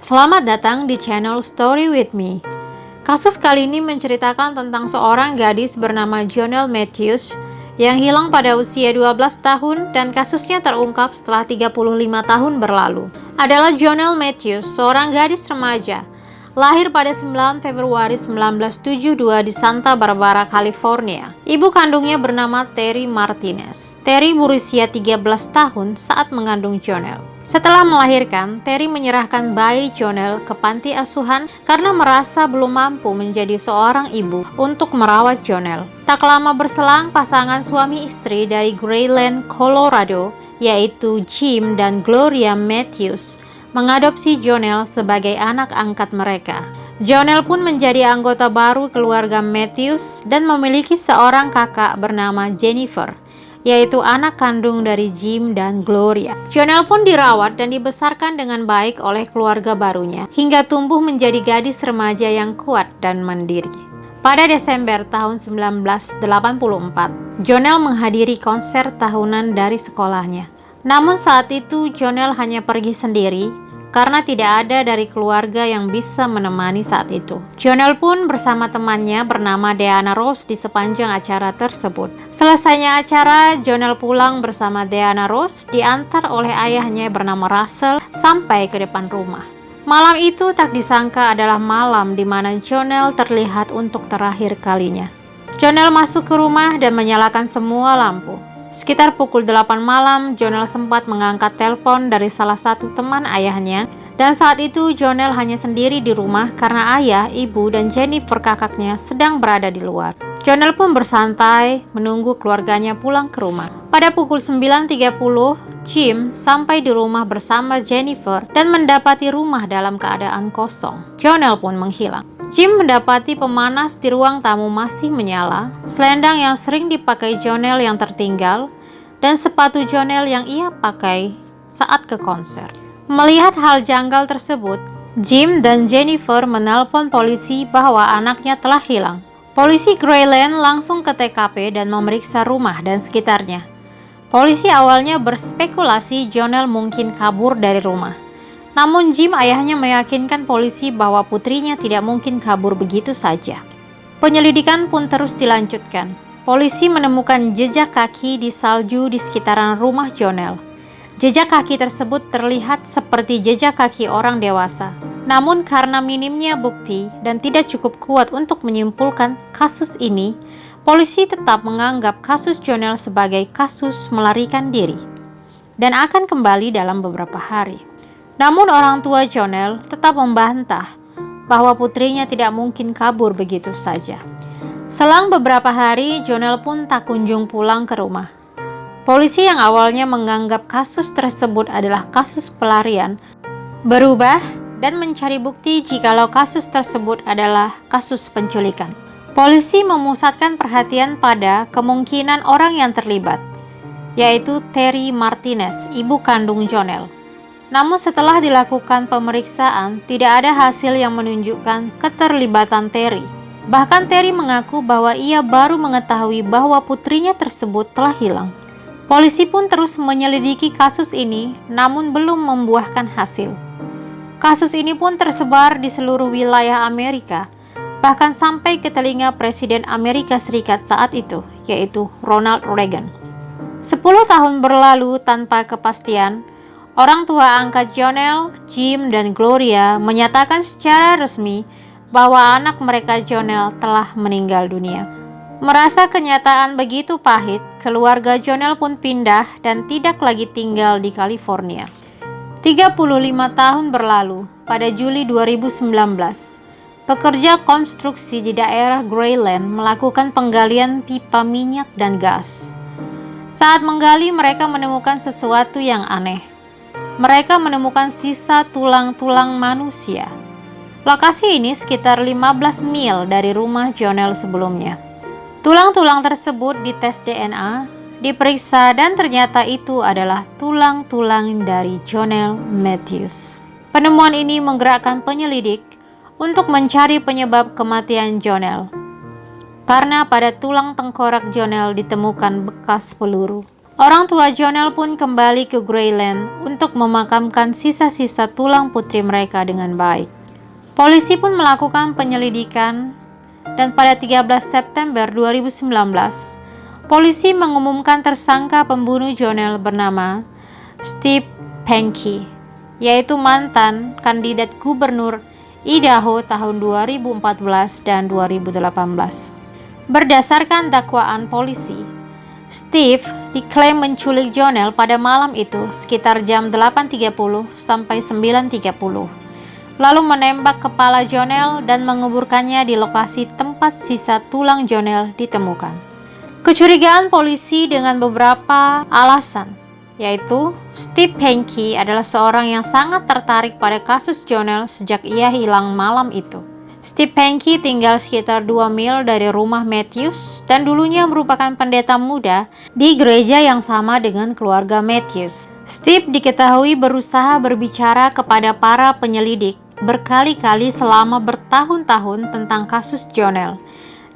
Selamat datang di channel Story With Me. Kasus kali ini menceritakan tentang seorang gadis bernama Jonelle Matthews yang hilang pada usia 12 tahun dan kasusnya terungkap setelah 35 tahun berlalu. Adalah Jonelle Matthews, seorang gadis remaja, lahir pada 9 Februari 1972 di Santa Barbara, California. Ibu kandungnya bernama Terry Martinez. Terry berusia 13 tahun saat mengandung Jonelle. Setelah melahirkan, Terry menyerahkan bayi Jonelle ke panti asuhan karena merasa belum mampu menjadi seorang ibu untuk merawat Jonelle. Tak lama berselang, pasangan suami istri dari Grayland, Colorado, yaitu Jim dan Gloria Matthews, mengadopsi Jonelle sebagai anak angkat mereka. Jonelle pun menjadi anggota baru keluarga Matthews dan memiliki seorang kakak bernama Jennifer, yaitu anak kandung dari Jim dan Gloria. Jonelle pun dirawat dan dibesarkan dengan baik oleh keluarga barunya, hingga tumbuh menjadi gadis remaja yang kuat dan mandiri. Pada Desember tahun 1984, Jonelle menghadiri konser tahunan dari sekolahnya. Namun saat itu Jonelle hanya pergi sendiri karena tidak ada dari keluarga yang bisa menemani saat itu. Jonelle pun bersama temannya bernama Deanna Rose di sepanjang acara tersebut. Selesainya acara, Jonelle pulang bersama Deanna Rose diantar oleh ayahnya bernama Russell sampai ke depan rumah. Malam itu tak disangka adalah malam di mana Jonelle terlihat untuk terakhir kalinya. Jonelle masuk ke rumah dan menyalakan semua lampu. Sekitar pukul 8 malam, Jonelle sempat mengangkat telepon dari salah satu teman ayahnya, dan saat itu Jonelle hanya sendiri di rumah karena ayah, ibu, dan Jennifer kakaknya sedang berada di luar. Jonelle pun bersantai menunggu keluarganya pulang ke rumah. Pada pukul 9.30, Jim sampai di rumah bersama Jennifer dan mendapati rumah dalam keadaan kosong. Jonelle pun menghilang. Jim mendapati pemanas di ruang tamu masih menyala, selendang yang sering dipakai Jonelle yang tertinggal, dan sepatu Jonelle yang ia pakai saat ke konser. Melihat hal janggal tersebut, Jim dan Jennifer menelpon polisi bahwa anaknya telah hilang. Polisi Grayland langsung ke TKP dan memeriksa rumah dan sekitarnya. Polisi awalnya berspekulasi Jonelle mungkin kabur dari rumah. Namun Jim ayahnya meyakinkan polisi bahwa putrinya tidak mungkin kabur begitu saja. Penyelidikan pun terus dilanjutkan. Polisi menemukan jejak kaki di salju di sekitaran rumah Jonelle. Jejak kaki tersebut terlihat seperti jejak kaki orang dewasa. Namun karena minimnya bukti dan tidak cukup kuat untuk menyimpulkan kasus ini, polisi tetap menganggap kasus Jonelle sebagai kasus melarikan diri dan akan kembali dalam beberapa hari. Namun orang tua Jonelle tetap membantah bahwa putrinya tidak mungkin kabur begitu saja. Selang beberapa hari, Jonelle pun tak kunjung pulang ke rumah. Polisi yang awalnya menganggap kasus tersebut adalah kasus pelarian, berubah dan mencari bukti jikalau kasus tersebut adalah kasus penculikan. Polisi memusatkan perhatian pada kemungkinan orang yang terlibat, yaitu Terry Martinez, ibu kandung Jonelle. Namun setelah dilakukan pemeriksaan, tidak ada hasil yang menunjukkan keterlibatan Terry. Bahkan Terry mengaku bahwa ia baru mengetahui bahwa putrinya tersebut telah hilang. Polisi pun terus menyelidiki kasus ini, namun belum membuahkan hasil. Kasus ini pun tersebar di seluruh wilayah Amerika, bahkan sampai ke telinga Presiden Amerika Serikat saat itu, yaitu Ronald Reagan. 10 tahun berlalu tanpa kepastian. Orang tua angkat Jonelle, Jim, dan Gloria menyatakan secara resmi bahwa anak mereka Jonelle telah meninggal dunia. Merasa kenyataan begitu pahit, keluarga Jonelle pun pindah dan tidak lagi tinggal di California. 35 tahun berlalu, pada Juli 2019, pekerja konstruksi di daerah Grayland melakukan penggalian pipa minyak dan gas. Saat menggali, mereka menemukan sesuatu yang aneh. Mereka menemukan sisa tulang-tulang manusia. Lokasi ini sekitar 15 mil dari rumah Jonelle sebelumnya. Tulang-tulang tersebut dites DNA, diperiksa, dan ternyata itu adalah tulang-tulang dari Jonelle Matthews. Penemuan ini menggerakkan penyelidik untuk mencari penyebab kematian Jonelle, karena pada tulang tengkorak Jonelle ditemukan bekas peluru. Orang tua Jonel pun kembali ke Grayland untuk memakamkan sisa-sisa tulang putri mereka dengan baik. Polisi pun melakukan penyelidikan dan pada 13 September 2019, polisi mengumumkan tersangka pembunuh Jonel bernama Steve Pankey, yaitu mantan kandidat gubernur Idaho tahun 2014 dan 2018. Berdasarkan dakwaan polisi, Steve diklaim menculik Jonel pada malam itu sekitar jam 8.30 sampai 9.30, lalu menembak kepala Jonel dan menguburkannya di lokasi tempat sisa tulang Jonel ditemukan. Kecurigaan polisi dengan beberapa alasan, yaitu Steve Pankey adalah seorang yang sangat tertarik pada kasus Jonel sejak ia hilang malam itu. Steve Pankey tinggal sekitar 2 mil dari rumah Matthews dan dulunya merupakan pendeta muda di gereja yang sama dengan keluarga Matthews. Steve diketahui berusaha berbicara kepada para penyelidik berkali-kali selama bertahun-tahun tentang kasus Jonel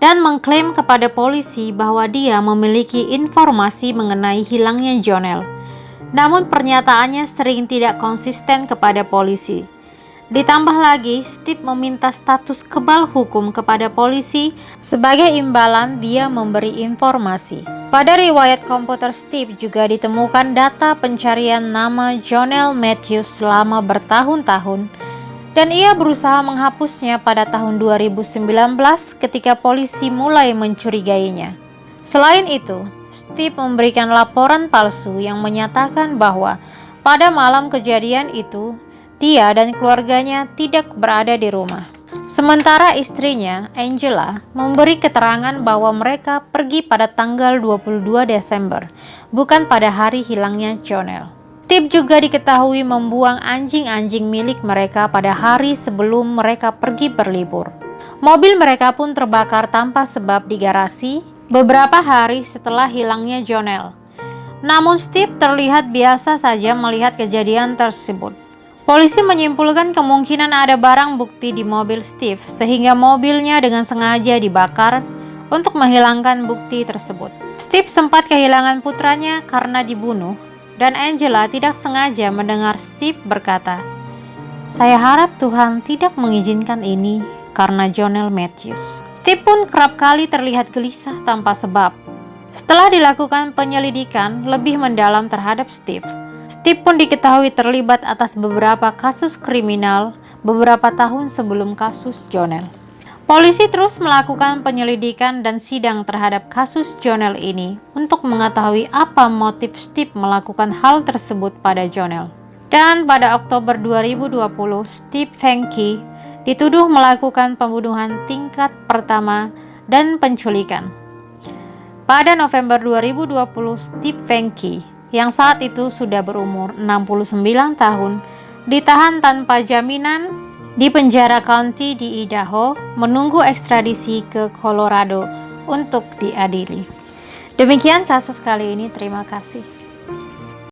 dan mengklaim kepada polisi bahwa dia memiliki informasi mengenai hilangnya Jonel. Namun pernyataannya sering tidak konsisten kepada polisi. Ditambah lagi, Steve meminta status kebal hukum kepada polisi sebagai imbalan dia memberi informasi. Pada riwayat komputer Steve juga ditemukan data pencarian nama Jonel Matthews selama bertahun-tahun, dan ia berusaha menghapusnya pada tahun 2019 ketika polisi mulai mencurigainya. Selain itu, Steve memberikan laporan palsu yang menyatakan bahwa pada malam kejadian itu, dia dan keluarganya tidak berada di rumah. Sementara istrinya, Angela, memberi keterangan bahwa mereka pergi pada tanggal 22 Desember, bukan pada hari hilangnya Jonel. Steve juga diketahui membuang anjing-anjing milik mereka pada hari sebelum mereka pergi berlibur. Mobil mereka pun terbakar tanpa sebab di garasi beberapa hari setelah hilangnya Jonel. Namun Steve terlihat biasa saja melihat kejadian tersebut. Polisi menyimpulkan kemungkinan ada barang bukti di mobil Steve sehingga mobilnya dengan sengaja dibakar untuk menghilangkan bukti tersebut. Steve sempat kehilangan putranya karena dibunuh dan Angela tidak sengaja mendengar Steve berkata, "Saya harap Tuhan tidak mengizinkan ini karena Jonel Matthews." Steve pun kerap kali terlihat gelisah tanpa sebab. Setelah dilakukan penyelidikan lebih mendalam terhadap Steve pun diketahui terlibat atas beberapa kasus kriminal beberapa tahun sebelum kasus Jonel. Polisi terus melakukan penyelidikan dan sidang terhadap kasus Jonel ini untuk mengetahui apa motif Steve melakukan hal tersebut pada Jonel. Dan pada Oktober 2020, Steve Pankey dituduh melakukan pembunuhan tingkat pertama dan penculikan. Pada November 2020, Steve Pankey yang saat itu sudah berumur 69 tahun, ditahan tanpa jaminan di penjara county di Idaho, menunggu ekstradisi ke Colorado untuk diadili. Demikian kasus kali ini, terima kasih.